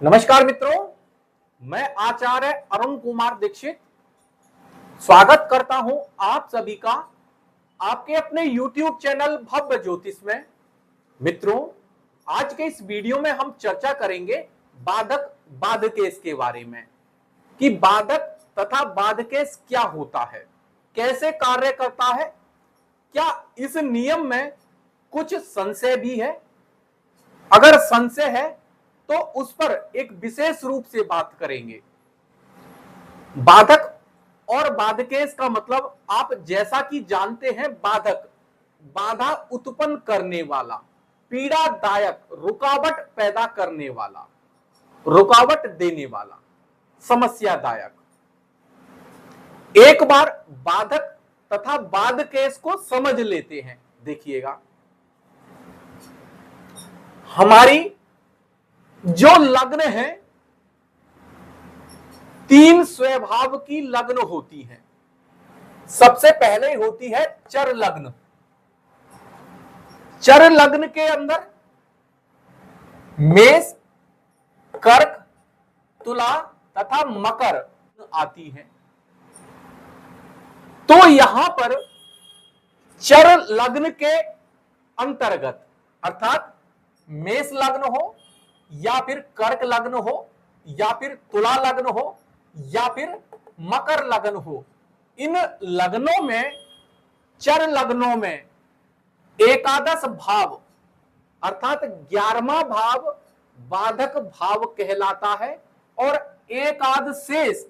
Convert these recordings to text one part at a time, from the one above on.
नमस्कार मित्रों, मैं आचार्य अरुण कुमार दीक्षित स्वागत करता हूं आप सभी का आपके अपने YouTube चैनल भव्य ज्योतिष में। मित्रों, आज के इस वीडियो में हम चर्चा करेंगे बाधक बाधकेश के बारे में कि बाधक तथा बाधकेश क्या होता है, कैसे कार्य करता है, क्या इस नियम में कुछ संशय भी है। अगर संशय है तो उस पर एक विशेष रूप से बात करेंगे। बाधक और बाधकेश का मतलब आप जैसा कि जानते हैं, बाधक बाधा उत्पन्न करने वाला, पीड़ादायक, रुकावट पैदा करने वाला, रुकावट देने वाला, समस्यादायक। एक बार बाधक तथा बाधकेश को समझ लेते हैं। देखिएगा, हमारी जो लग्न है, 3 स्वभाव की लग्न होती है। सबसे पहले होती है चर लग्न। चर लग्न के अंदर मेष, कर्क, तुला तथा मकर आती है। तो यहां पर चर लग्न के अंतर्गत अर्थात मेष लग्न हो या फिर कर्क लग्न हो या फिर तुला लग्न हो या फिर मकर लग्न हो, इन लग्नों में, चर लग्नों में एकादश भाव अर्थात 11वां भाव बाधक भाव कहलाता है और एकादशेष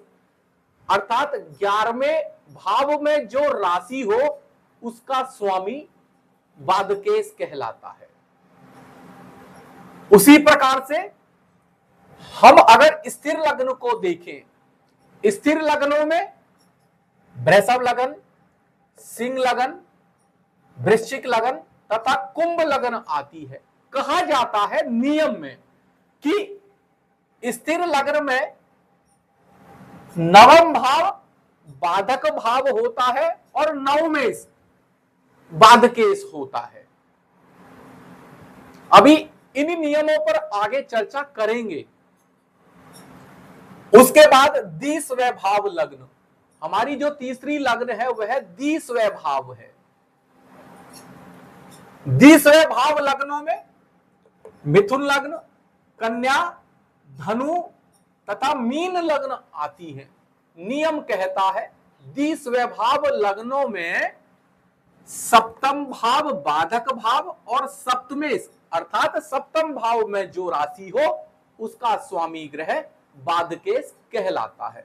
अर्थात 11वें भाव में जो राशि हो उसका स्वामी बाधकेश कहलाता है। उसी प्रकार से हम अगर स्थिर लग्न को देखें, स्थिर लग्नों में वृषभ लग्न, सिंह लग्न, वृश्चिक लग्न तथा कुंभ लग्न आती है। कहा जाता है नियम में कि स्थिर लग्न में 9वां भाव बाधक भाव होता है और 9वें बाधकेश होता है। अभी इन नियमों पर आगे चर्चा करेंगे। उसके बाद द्विस्वय भाव लग्न, हमारी जो तीसरी लग्न है वह द्विस्वय भाव है। द्विस्वय भाव लग्नों में मिथुन लग्न, कन्या, धनु तथा मीन लग्न आती है। नियम कहता है द्विस्वय भाव लग्नों में सप्तम भाव बाधक भाव और सप्तमेश अर्थात सप्तम भाव में जो राशि हो उसका स्वामी ग्रह बाधकेश कहलाता है।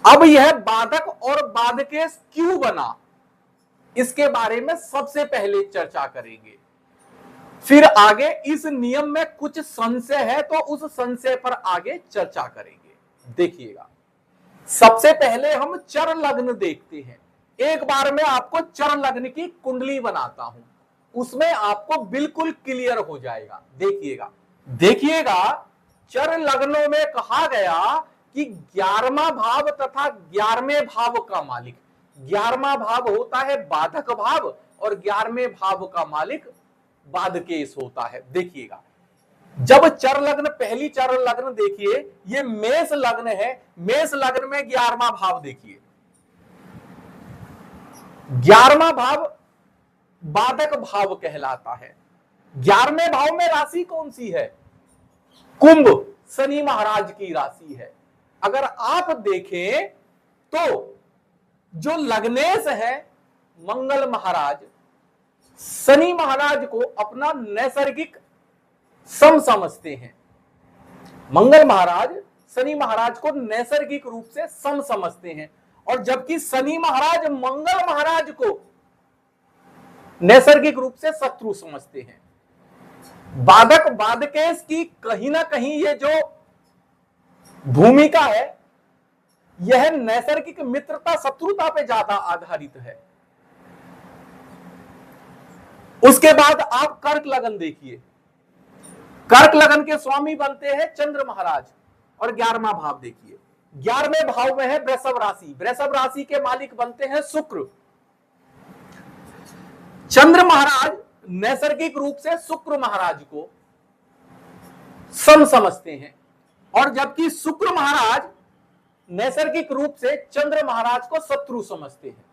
अब यह बाधक और बाधकेश क्यों बना, इसके बारे में सबसे पहले चर्चा करेंगे। फिर आगे इस नियम में कुछ संशय है तो उस संशय पर आगे चर्चा करेंगे। देखिएगा, सबसे पहले हम चर लग्न देखते हैं। एक बार मैं आपको चर लग्न की कुंडली बनाता हूं, उसमें आपको बिल्कुल क्लियर हो जाएगा। देखिएगा चर लग्नों में कहा गया कि 11वां भाव तथा 11वें भाव का मालिक, 11वां भाव होता है बाधक भाव और 11वें भाव का मालिक बाधकेश होता है। देखिएगा, जब चर लग्न, पहली चर लग्न देखिए, ये मेष लग्न है। मेष लग्न में 11वां भाव देखिए, 11वां भाव बाधक भाव कहलाता है। 11वें भाव में राशि कौन सी है? कुंभ, शनि महाराज की राशि है। अगर आप देखें तो जो लग्नेश है मंगल महाराज, शनि महाराज को अपना नैसर्गिक सम समझते हैं। मंगल महाराज शनि महाराज को नैसर्गिक रूप से सम समझते हैं और जबकि शनि महाराज मंगल महाराज को नैसर्गिक रूप से शत्रु समझते हैं। बाधक बाधकेश की कहीं ना कहीं ये जो भूमिका है, यह नैसर्गिक मित्रता शत्रुता पे ज्यादा आधारित है। उसके बाद आप कर्क लगन देखिए, कर्क लगन के स्वामी बनते हैं चंद्र महाराज और 11वां भाव देखिए, 11वें भाव में है वृषभ राशि, वृषभ राशि के मालिक बनते हैं शुक्र। चंद्र महाराज नैसर्गिक रूप से शुक्र महाराज को सम समझते हैं। और जबकि शुक्र महाराज नैसर्गिक रूप से चंद्र महाराज को शत्रु समझते हैं।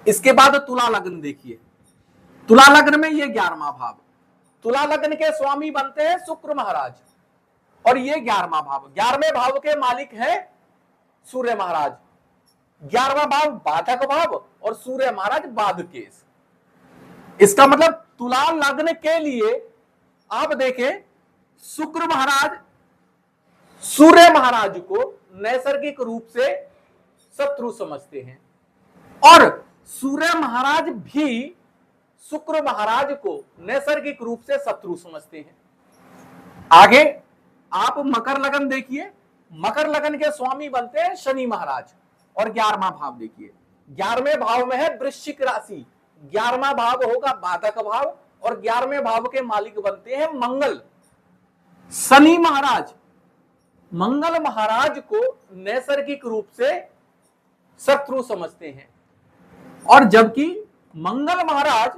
इसके बाद तुला लग्न देखिए, तुला लग्न में ये 11वां भाव, तुला लग्न के स्वामी बनते हैं शुक्र महाराज और ये 11वां भाव, 11वें भाव के मालिक हैं सूर्य महाराज। 11वां भाव बाधक भाव और सूर्य महाराज बाधकेश। इसका मतलब तुला लग्न के लिए आप देखें, शुक्र महाराज सूर्य महाराज को नैसर्गिक रूप से शत्रु समझते हैं और सूर्य महाराज भी शुक्र महाराज को नैसर्गिक रूप से शत्रु समझते हैं। आगे आप मकर लगन देखिए, मकर लगन के स्वामी बनते हैं शनि महाराज और 11वां भाव देखिए, 11वें भाव में है वृश्चिक राशि, 11वां भाव होगा बाधक भाव और 11वें भाव के मालिक बनते हैं मंगल। शनि महाराज मंगल महाराज को नैसर्गिक रूप से शत्रु समझते हैं और जबकि मंगल महाराज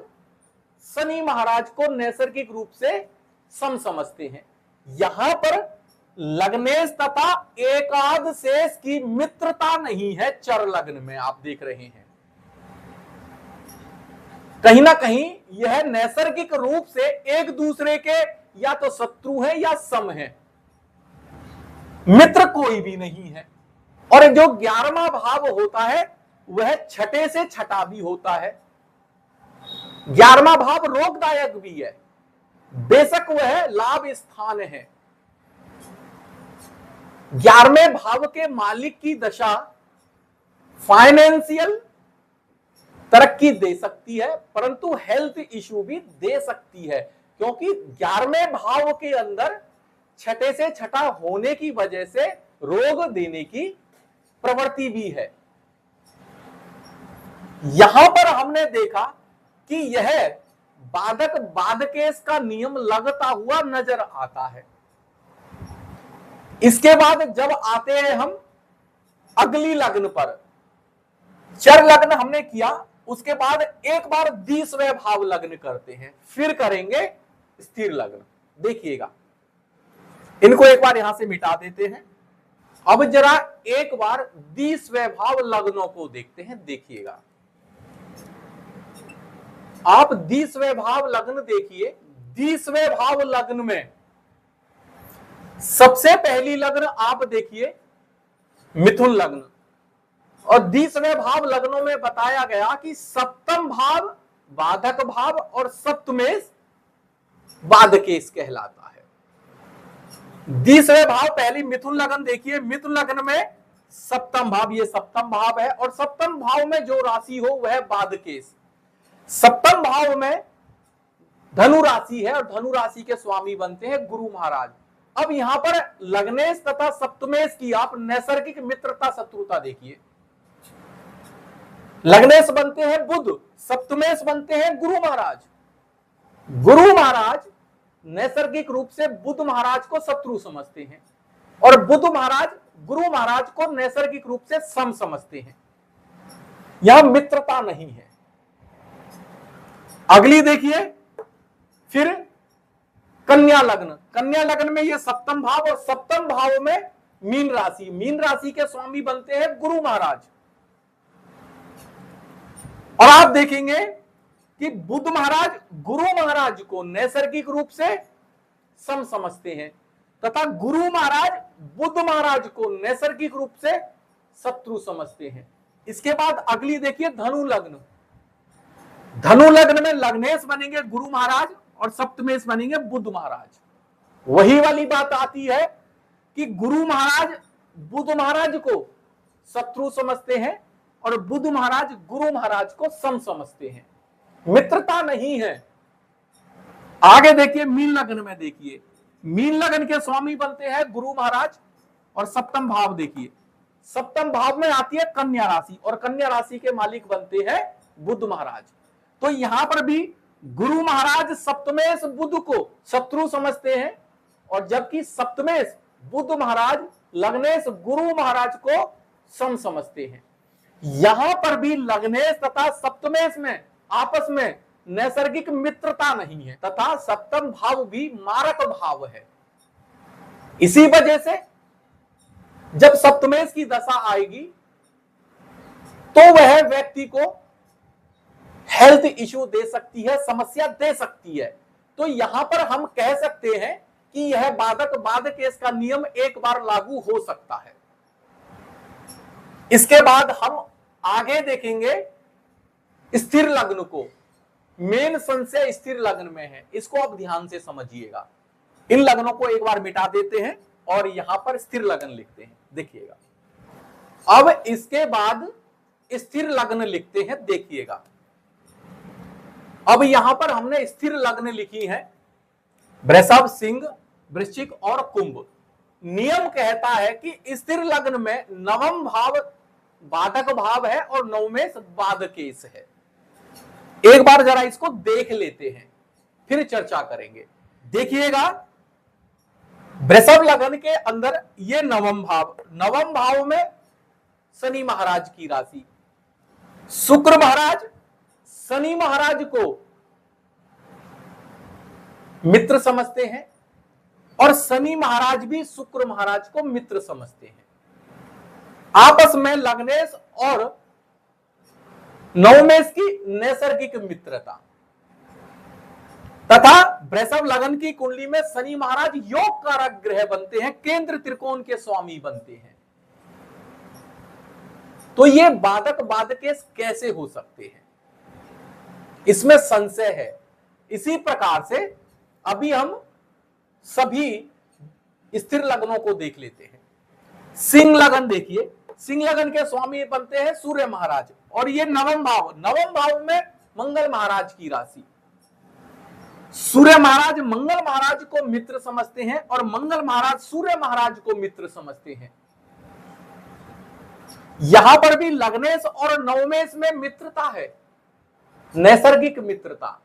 शनि महाराज को नैसर्गिक रूप से सम समझते हैं। यहां पर लग्नेश तथा एकाद शेष की मित्रता नहीं है चर लग्न में, आप देख रहे हैं कहीं ना कहीं यह नैसर्गिक रूप से एक दूसरे के या तो शत्रु हैं या सम हैं, मित्र कोई भी नहीं है। और जो 11वां भाव होता है वह छठे से छठा भी होता है। 11वां भाव रोगदायक भी है, बेशक वह लाभ स्थान है। 11वें भाव के मालिक की दशा फाइनेंशियल तरक्की दे सकती है परंतु हेल्थ इश्यू भी दे सकती है, क्योंकि 11वें भाव के अंदर छठे से छठा होने की वजह से रोग देने की प्रवृत्ति भी है। यहां पर हमने देखा कि यह बाधक बाधकेश का नियम लगता हुआ नजर आता है। इसके बाद जब आते हैं हम अगली लग्न पर, चर लग्न हमने किया, उसके बाद एक बार 20वें भाव लग्न करते हैं, फिर करेंगे स्थिर लग्न। देखिएगा, इनको एक बार यहां से मिटा देते हैं। अब जरा एक बार 20वें भाव लग्नों को देखते हैं। देखिएगा, आप 20वें भाव लग्न देखिए। 20वें भाव लग्न में सबसे पहली लग्न आप देखिए मिथुन लग्न, और 20वें भाव लग्नों में बताया गया कि सप्तम भाव बाधक भाव और सप्तमेश बाधकेश कहलाता है। 20वें भाव पहली मिथुन लग्न देखिए, मिथुन लग्न में सप्तम भाव, ये सप्तम भाव है और सप्तम भाव में जो राशि हो वह बाधकेश। सप्तम भाव में धनु राशि है और धनु राशि के स्वामी बनते हैं गुरु महाराज। अब यहां पर लग्नेश तथा सप्तमेश की आप नैसर्गिक मित्रता शत्रुता देखिए। लग्नेश बनते हैं बुध, सप्तमेश बनते हैं गुरु महाराज। गुरु महाराज नैसर्गिक रूप से बुध महाराज को शत्रु समझते हैं और बुध महाराज गुरु महाराज को नैसर्गिक रूप से सम समझते हैं। यहां मित्रता नहीं है। अगली देखिए, फिर कन्या लग्न। कन्या लग्न में ये सप्तम भाव और सप्तम भाव में मीन राशि, मीन राशि के स्वामी बनते हैं गुरु महाराज। और आप देखेंगे कि बुध महाराज गुरु महाराज को नैसर्गिक रूप से सम समझते हैं तथा गुरु महाराज बुध महाराज को नैसर्गिक रूप से शत्रु समझते हैं। इसके बाद अगली देखिए धनु लग्न। धनु लग्न में लग्नेश बनेंगे गुरु महाराज और सप्तमेश बनेंगे बुध महाराज। वही वाली बात आती है कि गुरु महाराज बुध महाराज को शत्रु समझते हैं और बुध महाराज गुरु महाराज को सम समझते हैं, मित्रता नहीं है। आगे देखिए मीन लग्न में, देखिए मीन लग्न के स्वामी बनते हैं गुरु महाराज और सप्तम भाव देखिए, सप्तम भाव में आती है कन्या राशि और कन्या राशि के मालिक बनते हैं बुध महाराज। तो यहां पर भी गुरु महाराज सप्तमेश बुध को शत्रु समझते हैं और जबकि सप्तमेश बुध महाराज लग्नेश गुरु महाराज को सम समझते हैं। यहां पर भी लग्नेश तथा सप्तमेश में आपस में नैसर्गिक मित्रता नहीं है तथा सप्तम भाव भी मारक भाव है। इसी वजह से जब सप्तमेश की दशा आएगी तो वह व्यक्ति को हेल्थ इश्यू दे सकती है, समस्या दे सकती है। तो यहां पर हम कह सकते हैं कि यह बाधक बाधकेश का नियम एक बार लागू हो सकता है। इसके बाद हम आगे देखेंगे स्थिर लग्न को। मेन संशय स्थिर लग्न में है, इसको आप ध्यान से समझिएगा। इन लग्नों को एक बार मिटा देते हैं और यहां पर स्थिर लग्न लिखते हैं, देखिएगा। अब इसके बाद स्थिर लग्न लिखते हैं, देखिएगा। अब यहां पर हमने स्थिर लग्न लिखी है वृषभ, सिंह, वृश्चिक और कुंभ। नियम कहता है कि स्थिर लग्न में नवम भाव बाधक भाव है और नवमेश बाधकेश है। एक बार जरा इसको देख लेते हैं, फिर चर्चा करेंगे। देखिएगा, वृषभ लग्न के अंदर ये नवम भाव में शनि महाराज की राशि। शुक्र महाराज शनि महाराज को मित्र समझते हैं और शनि महाराज भी शुक्र महाराज को मित्र समझते हैं। आपस में लग्नेश और नवमेश की नैसर्गिक मित्रता तथा वृषभ लग्न की कुंडली में शनि महाराज योग कारक ग्रह बनते हैं, केंद्र त्रिकोण के स्वामी बनते हैं। तो ये बाधक बाधकेश कैसे हो सकते हैं, इसमें संशय है। इसी प्रकार से अभी हम सभी स्थिर लग्नों को देख लेते हैं। सिंह लग्न देखिए, सिंह लग्न के स्वामी बनते हैं सूर्य महाराज और ये नवम भाव में मंगल महाराज की राशि। सूर्य महाराज मंगल महाराज को मित्र समझते हैं और मंगल महाराज सूर्य महाराज को मित्र समझते हैं। यहां पर भी लग्नेश और नवमेश में मित्रता है, नैसर्गिक मित्रता।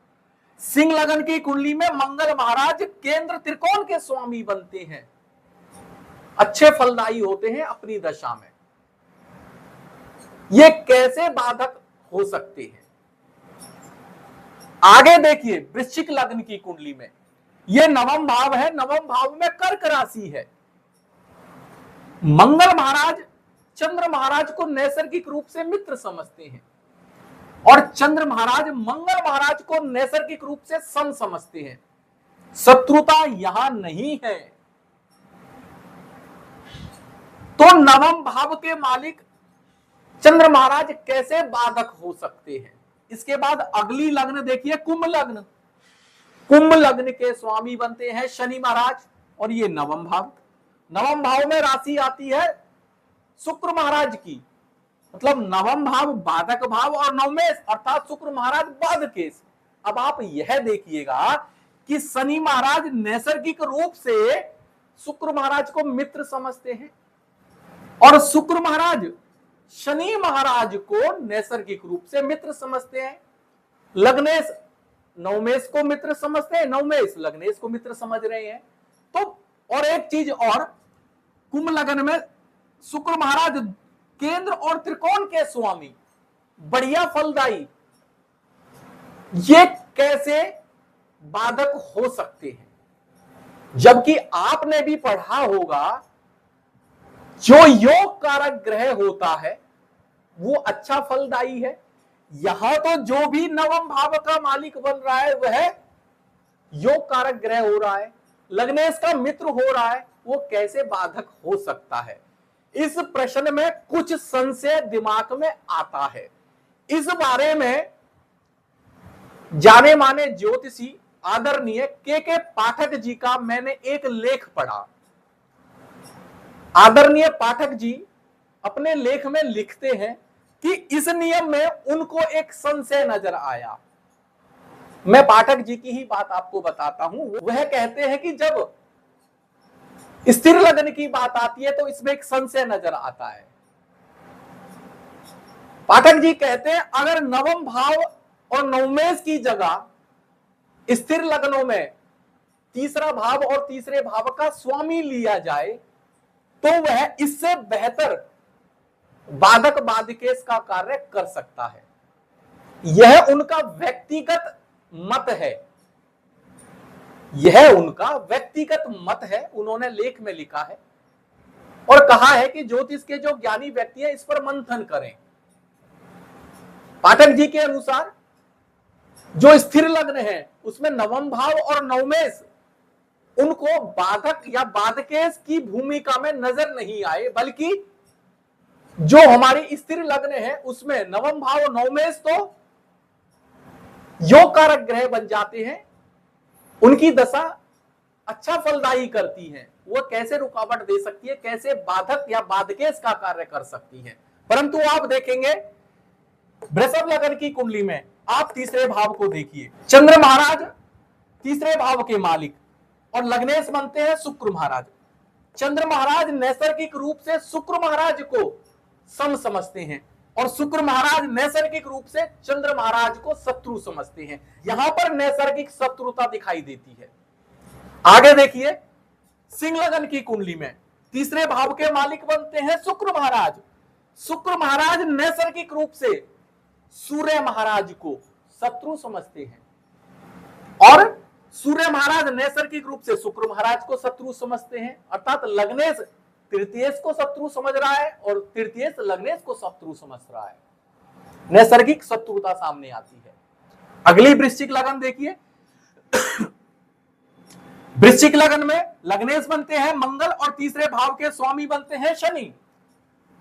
सिंह लग्न की कुंडली में मंगल महाराज केंद्र त्रिकोण के स्वामी बनते हैं, अच्छे फलदायी होते हैं अपनी दशा में। ये कैसे बाधक हो सकते हैं? आगे देखिए, वृश्चिक लग्न की कुंडली में यह नवम भाव है, नवम भाव में कर्क राशि है। मंगल महाराज चंद्र महाराज को नैसर्गिक रूप से मित्र समझते हैं और चंद्र महाराज मंगल महाराज को नैसर्गिक रूप से सन समझते हैं। शत्रुता यहां नहीं है। तो नवम भाव के मालिक चंद्र महाराज कैसे बाधक हो सकते हैं? इसके बाद अगली लग्न देखिए, कुंभ लग्न। कुंभ लग्न के स्वामी बनते हैं शनि महाराज और ये नवम भाव में राशि आती है शुक्र महाराज की। मतलब नवम भाव बाधक भाव और नवमेश अर्थात शुक्र महाराज बाधकेश। अब आप यह देखिएगा कि शनि महाराज नैसर्गिक रूप से शुक्र महाराज को मित्र समझते हैं और शुक्र महाराज शनि महाराज को नैसर्गिक रूप से मित्र समझते हैं। लग्नेश नवमेश को मित्र समझते हैं, नवमेश लग्नेश को मित्र समझ रहे हैं। तो और एक चीज और, कुंभ लग्न में शुक्र महाराज केंद्र और त्रिकोण के स्वामी, बढ़िया फलदायी। ये कैसे बाधक हो सकते हैं? जबकि आपने भी पढ़ा होगा जो योग कारक ग्रह होता है वो अच्छा फलदायी है। यहां तो जो भी नवम भाव का मालिक बन रहा है वह योग कारक ग्रह हो रहा है, लग्नेश का मित्र हो रहा है, वो कैसे बाधक हो सकता है? इस प्रश्न में कुछ संशय दिमाग में आता है। इस बारे में जाने माने ज्योतिषी आदरणीय के पाठक जी का मैंने एक लेख पढ़ा। आदरणीय पाठक जी अपने लेख में लिखते हैं कि इस नियम में उनको एक संशय नजर आया। मैं पाठक जी की ही बात आपको बताता हूं। वह कहते हैं कि जब स्थिर लग्न की बात आती है तो इसमें एक संशय नजर आता है। पाठक जी कहते हैं अगर नवम भाव और नवमेश की जगह स्थिर लग्नों में तीसरा भाव और तीसरे भाव का स्वामी लिया जाए तो वह इससे बेहतर बाधक बाधकेश का कार्य कर सकता है। यह उनका व्यक्तिगत मत है। यह उनका व्यक्तिगत मत है, उन्होंने लेख में लिखा है और कहा है कि ज्योतिष के जो ज्ञानी व्यक्ति हैं इस पर मंथन करें। पाठक जी के अनुसार जो स्थिर लग्न है उसमें नवम भाव और नवमेश उनको बाधक या बाधकेश की भूमिका में नजर नहीं आए, बल्कि जो हमारी स्थिर लग्न है उसमें नवम भाव और नवमेश तो योग कारक ग्रह बन जाते हैं, उनकी दशा अच्छा फलदायी करती है। वो कैसे रुकावट दे सकती है, कैसे बाधक या बाधकेश का कार्य कर सकती है। परंतु आप देखेंगे वृषभ लग्न की कुंडली में आप तीसरे भाव को देखिए, चंद्र महाराज तीसरे भाव के मालिक और लग्नेश बनते हैं शुक्र महाराज। चंद्र महाराज नैसर्गिक रूप से शुक्र महाराज को सम समझते हैं और शुक्र महाराज नैसर्गिक रूप से चंद्र महाराज को शत्रु समझते हैं। यहां पर नैसर्गिक शत्रुता दिखाई देती है। आगे देखिए, सिंह लग्न की कुंडली में तीसरे भाव के मालिक बनते हैं शुक्र महाराज। शुक्र महाराज नैसर्गिक रूप से सूर्य महाराज को शत्रु समझते हैं और सूर्य महाराज नैसर्गिक रूप से शुक्र महाराज को शत्रु समझते हैं, अर्थात लग्नेश तृतीयेश को शत्रु समझ रहा है और तृतीयेश लग्नेश को शत्रु समझ रहा है। नैसर्गिक शत्रुता सामने आती है। अगली वृश्चिक लगन देखिए, वृश्चिक लगन में लग्नेश बनते हैं मंगल और तीसरे भाव के स्वामी बनते हैं शनि।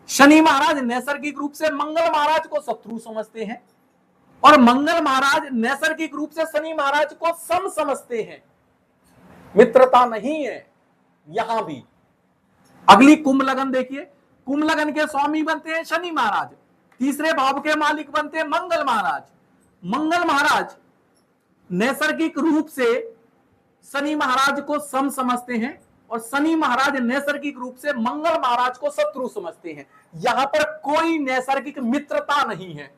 शनि महाराज नैसर्गिक रूप से मंगल महाराज को शत्रु समझते हैं और मंगल महाराज नैसर्गिक रूप से शनि महाराज को सम समझते हैं, मित्रता नहीं है यहां भी। अगली कुंभ लगन देखिए, कुंभ लगन के स्वामी बनते हैं शनि महाराज, तीसरे भाव के मालिक बनते हैं मंगल महाराज। मंगल महाराज नैसर्गिक रूप से शनि महाराज को सम समझते हैं और शनि महाराज नैसर्गिक रूप से मंगल महाराज को शत्रु समझते हैं। यहां पर कोई नैसर्गिक मित्रता नहीं है,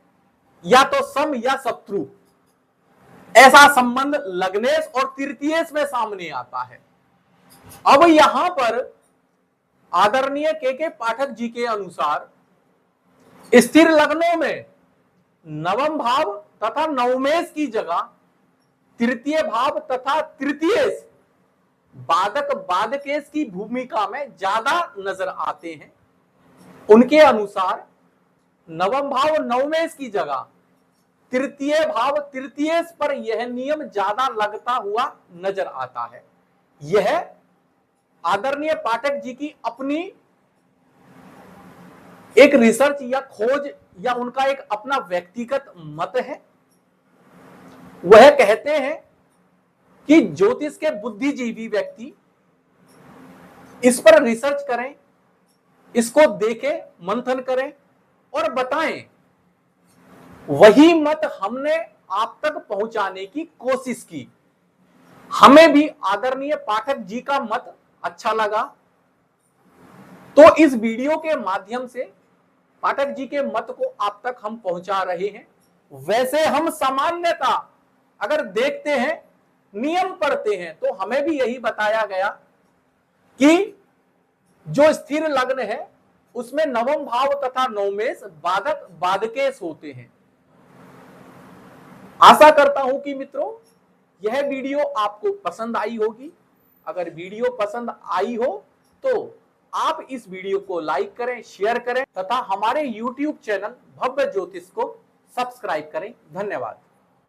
या तो सम या शत्रु, ऐसा संबंध लग्नेश और तृतीयेश में सामने आता है। अब यहां पर आदरणीय के पाठक जी के अनुसार स्थिर लग्नों में नवम भाव तथा नवमेश की जगह तृतीय भाव तथा तृतीयेश बाधक बाधकेश की भूमिका में ज्यादा नजर आते हैं। उनके अनुसार नवम भाव नवमेश की जगह तृतीय भाव तृतीयेश पर यह नियम ज्यादा लगता हुआ नजर आता है। यह आदरणीय पाठक जी की अपनी एक रिसर्च या खोज या उनका एक अपना व्यक्तिगत मत है। वह कहते हैं कि ज्योतिष के बुद्धिजीवी व्यक्ति इस पर रिसर्च करें, इसको देखें, मंथन करें और बताएं। वही मत हमने आप तक पहुंचाने की कोशिश की। हमें भी आदरणीय पाठक जी का मत अच्छा लगा, तो इस वीडियो के माध्यम से पाठक जी के मत को आप तक हम पहुंचा रहे हैं। वैसे हम सामान्यता अगर देखते हैं, नियम पढ़ते हैं, तो हमें भी यही बताया गया कि जो स्थिर लग्न है उसमें नवम भाव तथा नवमेश बाधक बाधकेश होते हैं। आशा करता हूं कि मित्रों यह वीडियो आपको पसंद आई होगी। अगर वीडियो पसंद आई हो तो आप इस वीडियो को लाइक करें, शेयर करें तथा हमारे YouTube चैनल भव्य ज्योतिष को सब्सक्राइब करें। धन्यवाद।